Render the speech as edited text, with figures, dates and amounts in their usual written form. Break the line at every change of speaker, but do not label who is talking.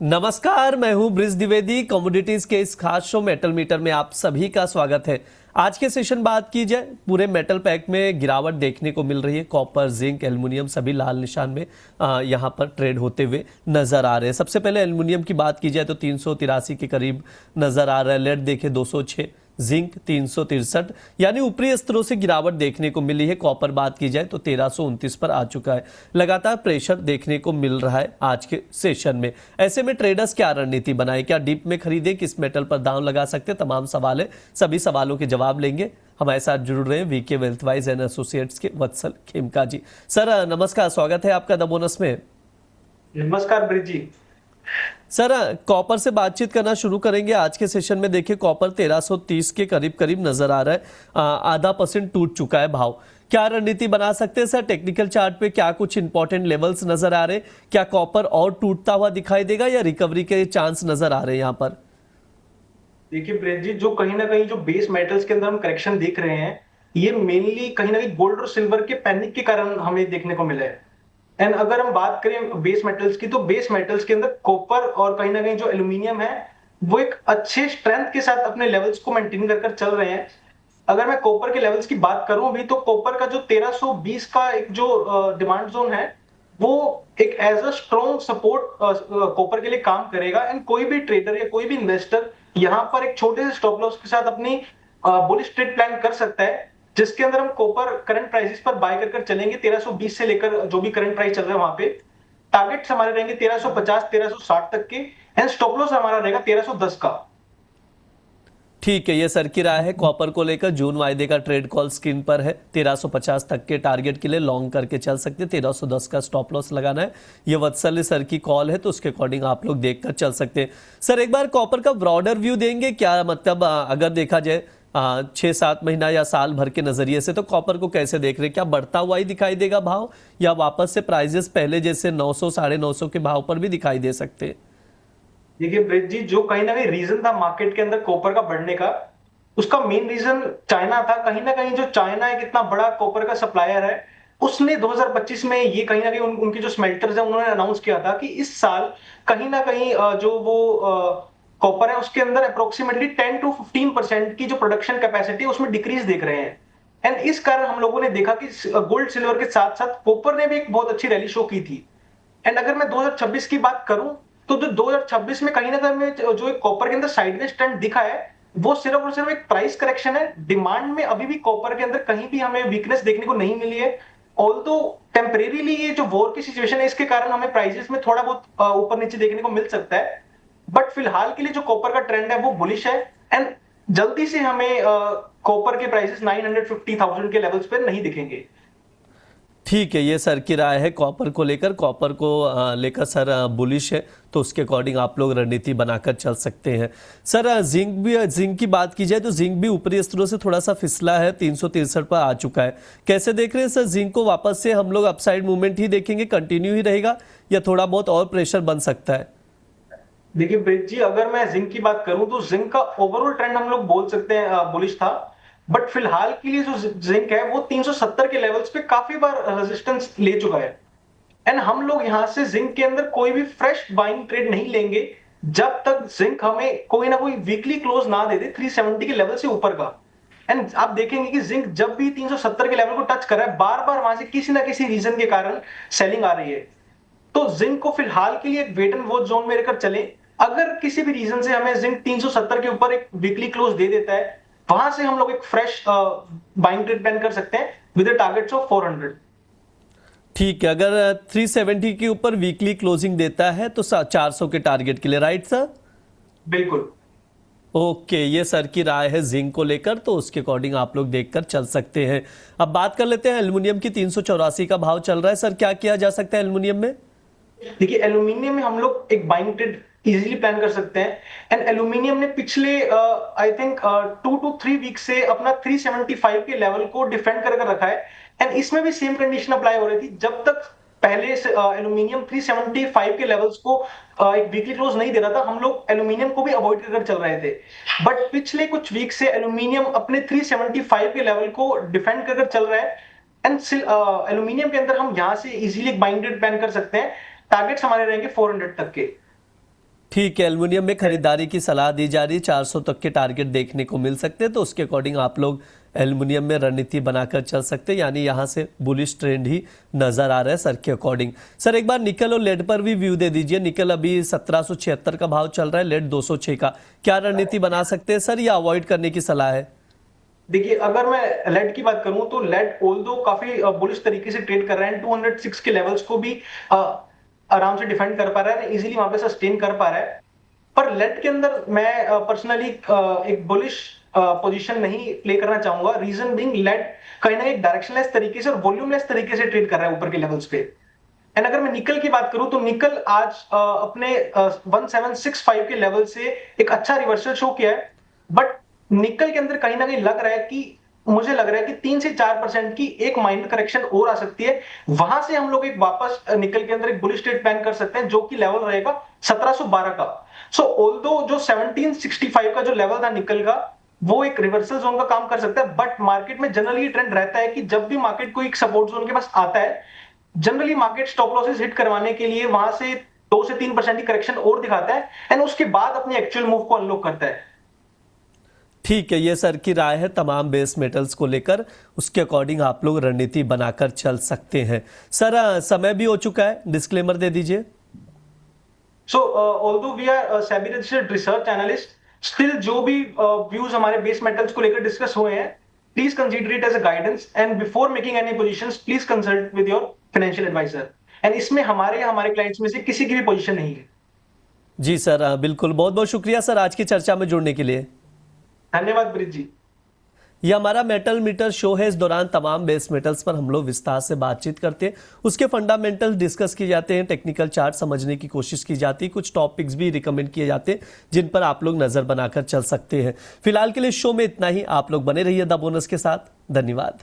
नमस्कार, मैं हूं ब्रिज द्विवेदी। कमोडिटीज के इस खास शो मेटल मीटर में आप सभी का स्वागत है। आज के सेशन बात की जाए, पूरे मेटल पैक में गिरावट देखने को मिल रही है। कॉपर, जिंक, एल्युमिनियम सभी लाल निशान में यहां पर ट्रेड होते हुए नजर आ रहे हैं। सबसे पहले एल्युमिनियम की बात की जाए तो 383 के करीब नजर आ रहा है। लेड देखे 206, जिंक 363, यानी ऊपरी स्तरों से गिरावट देखने को मिली है। कॉपर बात की जाए तो 1329 पर आ चुका है। लगातार प्रेशर देखने को मिल रहा है आज के सेशन में। ऐसे में ट्रेडर्स क्या रणनीति बनाए, क्या डीप में खरीदे, किस मेटल पर दांव लगा सकते, तमाम सवाल है। सभी सवालों के जवाब लेंगे। हमारे साथ जुड़ रहे हैं वीके वेल्थवाइज एंड एसोसिएट्स के वत्सल खेमका जी। सर नमस्कार, स्वागत है आपका द बोनस में।
नमस्कार ब्रिज जी।
सर कॉपर से बातचीत करना शुरू करेंगे। आज के सेशन में देखिए कॉपर 1330 के करीब करीब नजर आ रहा है। आधा % टूट चुका है भाव। क्या रणनीति बना सकते हैं सर? टेक्निकल चार्ट पे क्या कुछ इंपॉर्टेंट लेवल्स नजर आ रहे हैं? क्या कॉपर और टूटता हुआ दिखाई देगा या रिकवरी के चांस नजर आ रहे हैं यहाँ पर?
देखिए ब्रिज जी, जो कहीं ना कहीं जो बेस मेटल्स के अंदर हम करेक्शन देख रहे हैं, ये मेनली कहीं ना कहीं गोल्ड और सिल्वर के पैनिक के कारण हमें देखने को मिला है। एंड अगर हम बात करें बेस मेटल्स की, तो बेस मेटल्स के अंदर कॉपर और कहीं ना कहीं जो एल्यूमिनियम है, वो एक अच्छे स्ट्रेंथ के साथ अपने लेवल्स को मेंटेन कर चल रहे हैं। अगर मैं कॉपर के लेवल्स की बात करूं भी, तो कॉपर का जो 1320 का एक जो डिमांड जोन है, वो एक as a strong support copper के लिए काम करेगा। एंड कोई भी ट्रेडर या कोई भी इन्वेस्टर यहां पर एक छोटे से स्टॉप लॉस के साथ अपनी बुलिश ट्रेड प्लान कर सकता है, जिसके अंदर हम कॉपर करंट प्राइसेस पर बाय कर चलेंगे। 1320 से लेकर जो भी करंट प्राइस चल रहा है वहां पे टारगेट्स हमारे रहेंगे 1350 1360 तक के। एंड स्टॉप लॉस हमारा रहेगा 1310 का।
ठीक है, ये सर की राय है कॉपर को लेकर। जून वायदे का ट्रेड कॉल स्क्रीन पर है। 1350 तक के टारगेट के लिए लॉन्ग करके चल सकते हैं। 1310 का स्टॉप लॉस लगाना है। ये वत्सल सर की कॉल है, तो उसके अकॉर्डिंग आप लोग देखकर चल सकते हैं। सर एक बार कॉपर का ब्रॉडर व्यू देंगे क्या? मतलब अगर देखा जाए 6-7 महीना या साल भर के नजरिए से, तो कॉपर को कैसे देख रहे हैं? क्या बढ़ता हुआ ही दिखाई देगा भाव, या वापस से प्राइजेस पहले जैसे 900 950 के भाव पर भी दिखाई दे सकते हैं?
देखिए ब्रिज जी, जो कहीं ना कहीं रीजन था मार्केट के अंदर कॉपर का बढ़ने का, उसका मेन रीजन चाइना था। कहीं ना कहीं जो चाइना एक इतना बड़ा कॉपर का सप्लायर है, उसने 2025 में ये कहीं ना कहीं उनकी जो स्मेल्टर्स है, उन्होंने अनाउंस किया था कि इस साल कहीं ना कहीं जो वो कॉपर है, उसके अंदर अप्रोक्सीमेटली 10 to 15% की जो प्रोडक्शन कैपेसिटी है, उसमें डिक्रीज देख रहे हैं। एंड इस कारण हम लोगों ने देखा कि गोल्ड सिल्वर के साथ साथ कॉपर ने भी एक बहुत अच्छी रैली शो की थी। एंड अगर मैं 2026 की बात करूं, तो जो 2026 में कहीं ना कहीं जो एक कॉपर के अंदर साइडवेज ट्रेंड दिखा है, वो सिर्फ और सिर्फ एक प्राइस करेक्शन है। डिमांड में अभी भी कॉपर के अंदर कहीं भी हमें वीकनेस देखने को नहीं मिली है। ऑल्दो टेम्परेरीली ये जो वॉर की सिचुएशन है, इसके कारण हमें प्राइसेस में थोड़ा बहुत ऊपर नीचे देखने को मिल सकता है। बट फिलहाल के लिए जो कॉपर का ट्रेंड है वो बुलिश है। एंड जल्दी से हमें कॉपर के प्राइसेस 950,000 के लेवल्स पे नहीं दिखेंगे।
ठीक है, ये सर की राय है कॉपर को लेकर। कॉपर को लेकर सर बुलिश है, तो उसके अकॉर्डिंग आप लोग रणनीति बनाकर चल सकते हैं। सर जिंक की बात की जाए तो जिंक भी ऊपरी स्तरों से थोड़ा सा फिसला है, 363 पर आ चुका है। कैसे देख रहे हैं सर जिंक को? वापस से हम लोग अपसाइड मूवमेंट ही देखेंगे, कंटिन्यू ही रहेगा, या थोड़ा बहुत और प्रेशर बन सकता है?
देखिए ब्रिज जी, अगर मैं जिंक की बात करूं, तो जिंक का ओवरऑल ट्रेंड हम लोग बोल सकते हैं बुलिश था। बट फिलहाल के लिए जो जिंक है, वो 370 के लेवल्स पे काफी बार रेजिस्टेंस ले चुका है। एंड हम लोग यहां से जिंक के अंदर कोई भी फ्रेश बाइंग ट्रेड नहीं लेंगे, जब तक जिंक हमें कोई ना कोई वीकली क्लोज ना दे दे 370 के लेवल से ऊपर का। एंड आप देखेंगे कि जिंक जब भी 370 के लेवल को टच कर रहा है, बार बार वहां से किसी ना किसी रीजन के कारण सेलिंग आ रही है। तो जिंक को फिलहाल के लिए एक वेट एंड वॉच जोन में रखकर चले। अगर किसी भी रीजन से हमें जिंक 370 के ऊपर एक वीकली क्लोज दे देता है, वहां से हम लोग एक फ्रेश बाइंग ट्रेड प्लान कर सकते हैं विद टारगेट्स ऑफ 400।
ठीक है, अगर 370 के ऊपर वीकली क्लोजिंग देता है तो 400 के टारगेट के लिए, राइट सर?
बिल्कुल।
ओके, ये सर की राय है जिंक को लेकर, तो उसके अकॉर्डिंग आप लोग देखकर चल सकते हैं। अब बात कर लेते हैं एल्युमिनियम की। 384 का भाव चल रहा है। सर क्या किया जा सकता है एल्युमिनियम में?
देखिए एल्यूमिनियम में हम लोग एक बाइंग ट्रेड इजीली प्लान कर सकते हैं। एंड एल्यूमिनियम ने पिछले आई थिंक 2 to 3 वीक से अपना 375 के लेवल को डिफेंड कर रखा है। एंड इसमें भी सेम कंडीशन अप्लाई हो रही थी। जब तक पहले से एल्यूमिनियम 375 के लेवल्स को एक वीकली क्लोज नहीं दे रहा था, हम लोग एल्यूमिनियम को भी अवॉइड कर चल रहे थे। बट पिछले कुछ वीक से एल्यूमिनियम अपने 375 के लेवल को डिफेंड कर चल रहा है। एंड एल्यूमिनियम के अंदर हम यहां से इजीली एक बाइंग ट्रेड प्लान कर सकते हैं। टारगेट्स हमारे रहेंगे 400 तक के।
ठीक है, एल्युमिनियम में खरीदारी की सलाह दी जा रही, 400 तक के टारगेट देखने को मिल सकते हैं, तो उसके अकॉर्डिंग आप लोग एल्युमिनियम में रणनीति बनाकर चल सकते हैं, यानी यहाँ से बुलिश ट्रेंड ही नजर आ रहा है सर के अकॉर्डिंग। सर एक बार निकल और लेड पर भी व्यू दे दीजिए। निकल अभी 1776 का भाव चल रहा है, लेड 206 का, क्या रणनीति बना सकते हैं सर या अवॉइड करने की सलाह है?
देखिए, अगर मैं लेड की बात करूं तो लेड ऑल्दो काफी बुलिश तरीके से ट्रेड कर रहा है, 206 के लेवल्स को भी आराम से डिफेंड कर पा रहा है, इजीली वहां पे सस्टेन कर पा रहा है। पर लेड के अंदर मैं पर्सनली एक बुलिश पोजीशन नहीं प्ले करना चाहूंगा। रीजन बीइंग लेड कहीं ना कहीं डायरेक्शनलेस तरीके से और वॉल्यूमलेस तरीके से ट्रेड कर रहा है ऊपर के लेवल्स पे। एंड अगर मैं निकल की बात करूं तो निकल आज अपने 1765 के लेवल से एक अच्छा रिवर्सल शो किया है, बट निकल के अंदर कहीं ना कहीं लग रहा है कि मुझे लग रहा है कि 3 से 4% की एक माइनर करेक्शन और आ सकती है। वहां से हम लोग एक वापस निकल के अंदर एक बुलिश ट्रेड प्लान कर सकते हैं, जो कि लेवल रहेगा 1712 का। सो ऑल्दो जो 1765 का जो लेवल था निकल का, वो एक रिवर्सल जोन का काम कर सकता है, बट मार्केट में जनरली ट्रेंड रहता है कि जब भी मार्केट को एक सपोर्ट जोन के पास आता है, generally market stop losses hit करवाने के लिए वहां से 2 से 3% की करेक्शन और दिखाता है एंड उसके बाद अपने एक्चुअल मूव को अनलॉक करता है।
ठीक है, ये सर की राय है तमाम बेस मेटल्स को लेकर, उसके अकॉर्डिंग आप लोग रणनीति बनाकर चल सकते हैं। सर समय भी हो चुका है, डिस्क्लेमर दे दीजिए।
So although we are SEBI registered research analyst, still जो भी व्यूज हमारे बेस मेटल्स को लेकर डिस्कस हुए हैं, please consider it as a guidance and before making any positions please consult with your financial advisor. And इसमें हमारे या हमारे क्लाइंट्स में से किसी की भी पोजीशन नहीं है।
जी सर, बिल्कुल, बहुत बहुत शुक्रिया सर आज की चर्चा में जुड़ने के लिए।
धन्यवाद ब्रिज जी।
ये हमारा मेटल मीटर शो है। इस दौरान तमाम बेस मेटल्स पर हम लोग विस्तार से बातचीत करते हैं, उसके फंडामेंटल डिस्कस किए जाते हैं, टेक्निकल चार्ट समझने की कोशिश की जाती है, कुछ टॉपिक्स भी रिकमेंड किए जाते हैं जिन पर आप लोग नजर बनाकर चल सकते हैं। फिलहाल के लिए शो में इतना ही। आप लोग बने रहिए द बोनस के साथ। धन्यवाद।